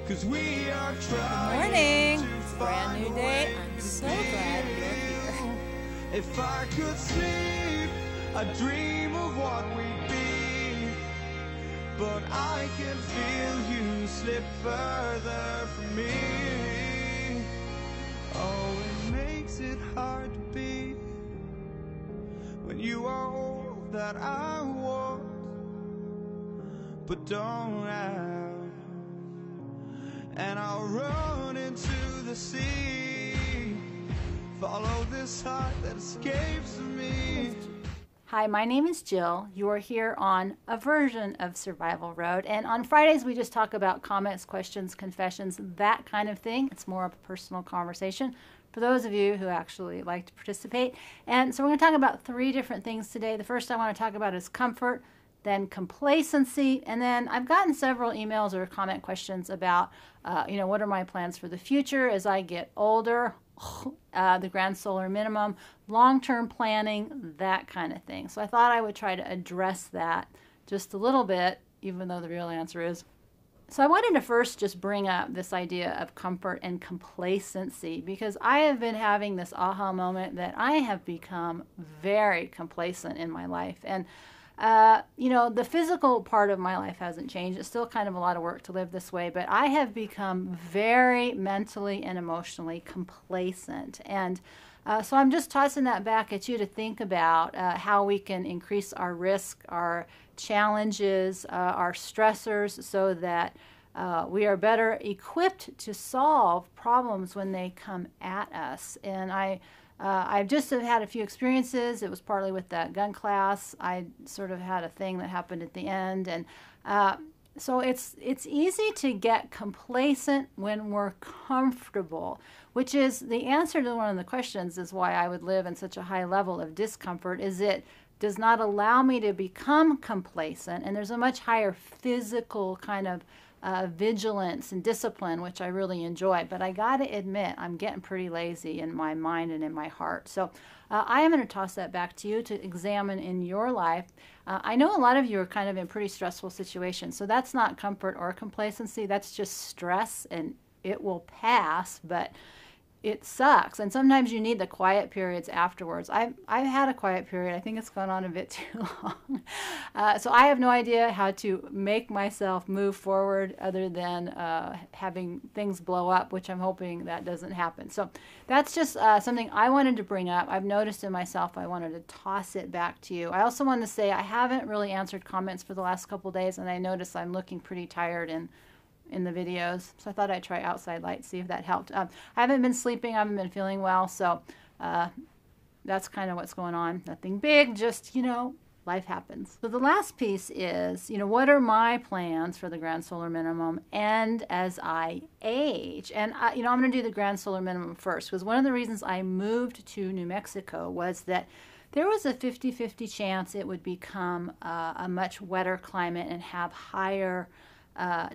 'cause we are Good trying morning. to It's a brand new day. I'm so glad you're here. If I could sleep, I'd dream of what we'd be, but I can feel you slip further from me. Oh, it makes it hard to be when you are all that I want, but don't have. And I'll run into the sea, follow this heart that escapes me. Hi, my name is Jill. You are here on a version of Survival Road. And on Fridays, we just talk about comments, questions, confessions, that kind of thing. It's more of a personal conversation for those of you who actually like to participate. And so we're going to talk about 3 different things today. The first I want to talk about is comfort, then complacency, and then I've gotten several emails or comment questions about, what are my plans for the future as I get older, the grand solar minimum, long-term planning, that kind of thing. So I thought I would try to address that just a little bit, even though the real answer is. So I wanted to first just bring up this idea of comfort and complacency, because I have been having this aha moment that I have become very complacent in my life. And the physical part of my life hasn't changed. It's still kind of a lot of work to live this way, but I have become very mentally and emotionally complacent. And so I'm just tossing that back at you to think about how we can increase our risk, our challenges, our stressors, so that we are better equipped to solve problems when they come at us. And I've just had a few experiences. It was partly with that gun class. I sort of had a thing that happened at the end. And so it's easy to get complacent when we're comfortable, which is the answer to one of the questions is why I would live in such a high level of discomfort, is it does not allow me to become complacent. And there's a much higher physical kind of vigilance and discipline, which I really enjoy. But I got to admit, I'm getting pretty lazy in my mind and in my heart. So I am going to toss that back to you to examine in your life. I know a lot of you are kind of in pretty stressful situations. So that's not comfort or complacency. That's just stress, and it will pass, but it sucks. And sometimes you need the quiet periods afterwards. I've had a quiet period. I think it's gone on a bit too long. So I have no idea how to make myself move forward other than having things blow up, which I'm hoping that doesn't happen. So that's just something I wanted to bring up. I've noticed in myself. I wanted to toss it back to you. I also wanted to say I haven't really answered comments for the last couple days, and I noticed I'm looking pretty tired in the videos, so I thought I'd try outside light, see if that helped. I haven't been sleeping, I haven't been feeling well, so that's kind of what's going on. Nothing big, just, life happens. So the last piece is, what are my plans for the grand solar minimum and as I age? And, I'm going to do the grand solar minimum first, because one of the reasons I moved to New Mexico was that there was a 50-50 chance it would become a much wetter climate and have higher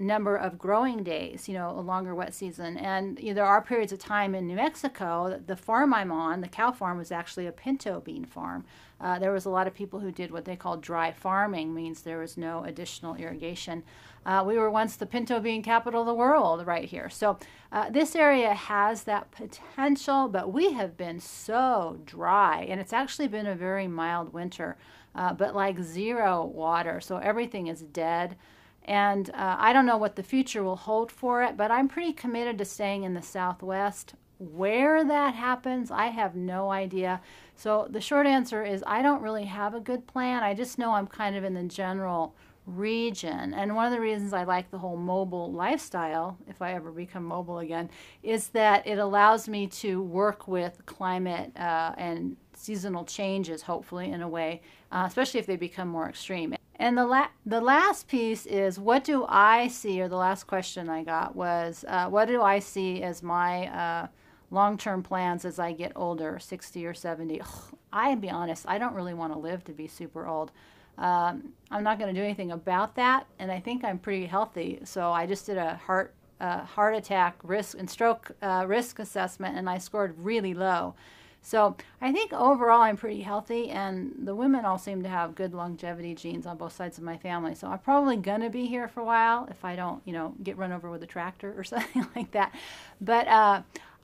number of growing days, a longer wet season. And there are periods of time in New Mexico. The farm I'm on, the cow farm, was actually a pinto bean farm. There was a lot of people who did what they call dry farming, means there was no additional irrigation. We were once the pinto bean capital of the world right here. So this area has that potential, but we have been so dry, and it's actually been a very mild winter, but like zero water. So everything is dead. And I don't know what the future will hold for it, but I'm pretty committed to staying in the Southwest. Where that happens, I have no idea. So the short answer is I don't really have a good plan. I just know I'm kind of in the general region. And one of the reasons I like the whole mobile lifestyle, if I ever become mobile again, is that it allows me to work with climate and seasonal changes, hopefully, in a way, especially if they become more extreme. And the last piece is, what do I see, or the last question I got was, what do I see as my long-term plans as I get older, 60 or 70? I'll be honest, I don't really want to live to be super old. I'm not going to do anything about that, and I think I'm pretty healthy. So I just did a heart attack risk and stroke risk assessment, and I scored really low. So I think overall I'm pretty healthy, and the women all seem to have good longevity genes on both sides of my family. So I'm probably going to be here for a while if I don't, get run over with a tractor or something like that. But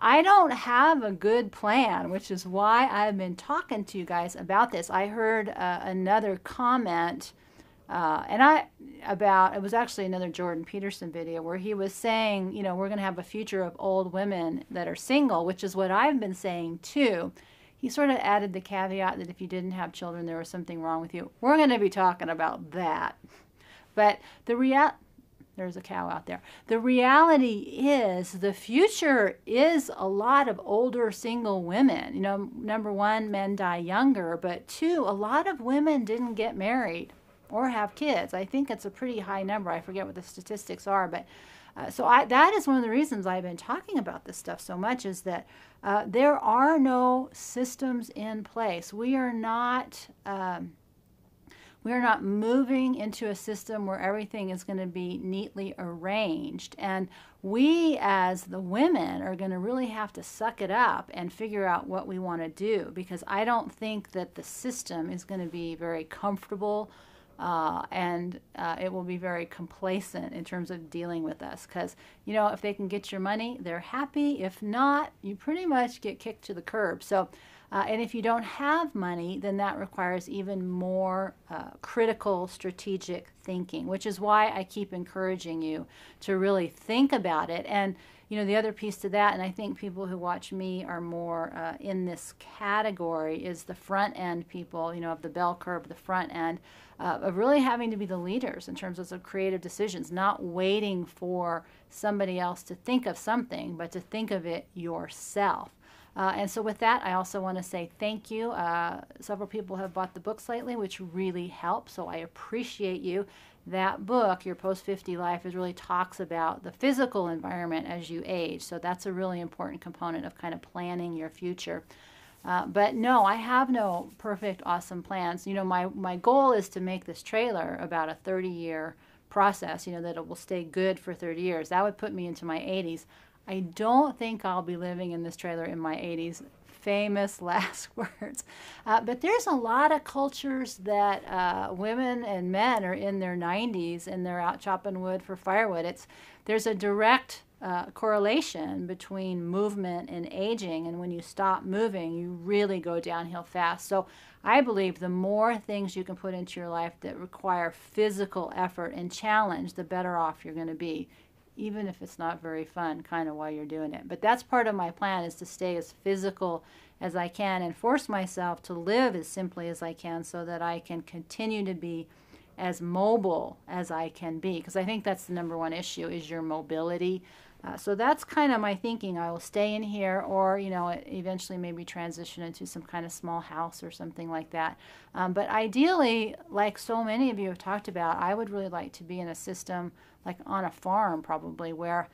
I don't have a good plan, which is why I've been talking to you guys about this. I heard another comment it was actually another Jordan Peterson video where he was saying, we're going to have a future of old women that are single, which is what I've been saying too. He sort of added the caveat that if you didn't have children, there was something wrong with you. We're going to be talking about that. But there's a cow out there. The reality is the future is a lot of older single women. Number one, men die younger, but two, a lot of women didn't get married or have kids. I think it's a pretty high number. I forget what the statistics are, but that is one of the reasons I've been talking about this stuff so much, is that there are no systems in place. We are not moving into a system where everything is going to be neatly arranged. And we as the women are going to really have to suck it up and figure out what we want to do, because I don't think that the system is going to be very comfortable and it will be very complacent in terms of dealing with us. Because, if they can get your money, they're happy. If not, you pretty much get kicked to the curb. So, and if you don't have money, then that requires even more critical strategic thinking, which is why I keep encouraging you to really think about it. And, the other piece to that, and I think people who watch me are more in this category, is the front end people, of the bell curve, the front end, of really having to be the leaders in terms of creative decisions, not waiting for somebody else to think of something, but to think of it yourself. And so with that, I also want to say thank you. Several people have bought the books lately, which really helps, so I appreciate you. That book, Your Post-50 Life, really talks about the physical environment as you age, so that's a really important component of kind of planning your future. But no, I have no perfect, awesome plans. My goal is to make this trailer about a 30-year process, that it will stay good for 30 years. That would put me into my 80s. I don't think I'll be living in this trailer in my 80s. Famous last words. But there's a lot of cultures that women and men are in their 90s and they're out chopping wood for firewood. There's a direct correlation between movement and aging, and when you stop moving, you really go downhill fast. So I believe the more things you can put into your life that require physical effort and challenge, the better off you're going to be, even if it's not very fun kind of while you're doing it. But that's part of my plan, is to stay as physical as I can and force myself to live as simply as I can so that I can continue to be as mobile as I can be, because I think that's the number one issue, is your mobility. So that's kind of my thinking. I will stay in here, or eventually maybe transition into some kind of small house or something like that. But ideally, like so many of you have talked about, I would really like to be in a system like on a farm, probably, where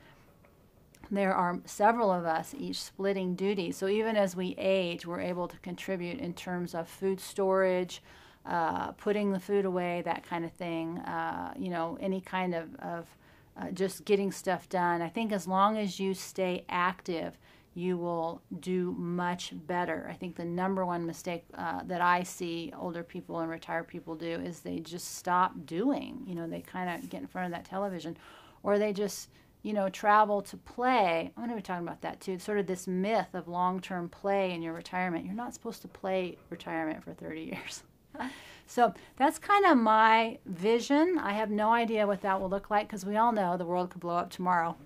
there are several of us each splitting duties. So even as we age, we're able to contribute in terms of food storage, putting the food away, that kind of thing, any kind of just getting stuff done. I think as long as you stay active, you will do much better. I think the number one mistake that I see older people and retired people do is they just stop doing. They kind of get in front of that television, or they just, travel to play. I'm going to be talking about that too. Sort of this myth of long-term play in your retirement. You're not supposed to play retirement for 30 years. So that's kind of my vision. I have no idea what that will look like, because we all know the world could blow up tomorrow.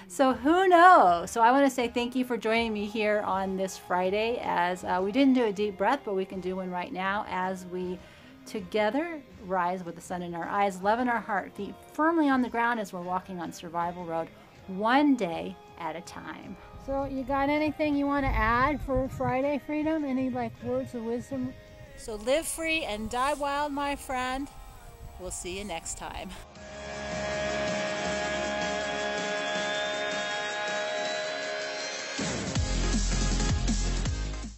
So who knows? So I want to say thank you for joining me here on this Friday, as we didn't do a deep breath, but we can do one right now as we together rise with the sun in our eyes, love in our heart, feet firmly on the ground as we're walking on Survival Road, one day at a time. So you got anything you want to add for Friday, Freedom? Any words of wisdom? So live free and die wild, my friend. We'll see you next time.